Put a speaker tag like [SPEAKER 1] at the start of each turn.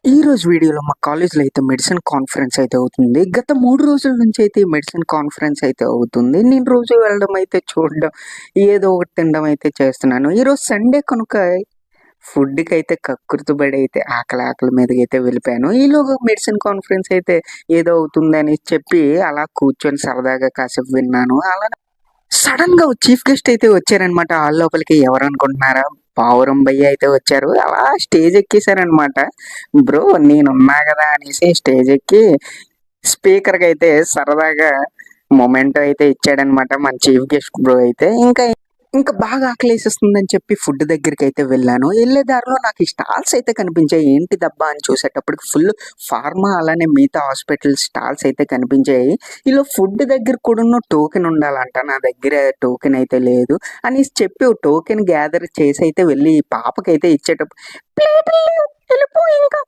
[SPEAKER 1] ఈ రోజు వీడియోలో మా కాలేజ్‌లో అయితే మెడిసిన్ కాన్ఫరెన్స్ అయితే అవుతుంది. గత 3 రోజుల నుంచి అయితే ఈ మెడిసిన్ కాన్ఫరెన్స్ అయితే అవుతుంది. నేను రోజు వెళ్ళడం అయితే చూడడం, ఏదో ఒకటి తినడం అయితే చేస్తున్నాను. ఈరోజు సండే కనుక ఫుడ్‌కైతే కకృతిపడి అయితే ఆకలి మీదకైతే వెళ్ళిపోయాను. ఈలోగా మెడిసిన్ కాన్ఫరెన్స్ అయితే ఏదో అవుతుందని చెప్పి అలా కూర్చొని సరదాగా కాసేపు విన్నాను. అలానే సడెన్‌గా చీఫ్ గెస్ట్ అయితే వచ్చారనమాట. హాల్ లోపలికి ఎవరనుకుంటున్నారా? పావురం భయ్య అయితే వచ్చారు. అలా స్టేజ్ ఎక్కేసారనమాట. బ్రో నేనున్నా గదా! అనేసి స్టేజ్ ఎక్కి స్పీకర్‌కైతే సరదాగా మొమెంటో అయితే ఇచ్చాడనమాట మన చీఫ్ గెస్ట్ బ్రో అయితే. ఇంకా బాగా ఆకలేసేస్తుందని చెప్పి ఫుడ్ దగ్గరికైతే వెళ్ళాను. ఎళ్ళే దారిలో నాకు ఈ స్టాల్స్ అయితే కనిపించాయి. ఏంటిదబ్బా అని చూసేటప్పటికి ఫుల్ ఫార్మా అలానే మిగతా హాస్పిటల్ స్టాల్స్ అయితే కనిపించాయి. ఈలో ఫుడ్ దగ్గర కూడాను టోకెన్ ఉండాలంట. నా దగ్గర టోకెన్ అయితే లేదు అనేసి చెప్పి ఓ టోకెన్ గ్యాదర్ చేసి అయితే వెళ్ళి ఈ పాపకైతే ఇచ్చేటప్పుడు ప్లేటులు లేవు ఎళ్ళిపో ఇంకా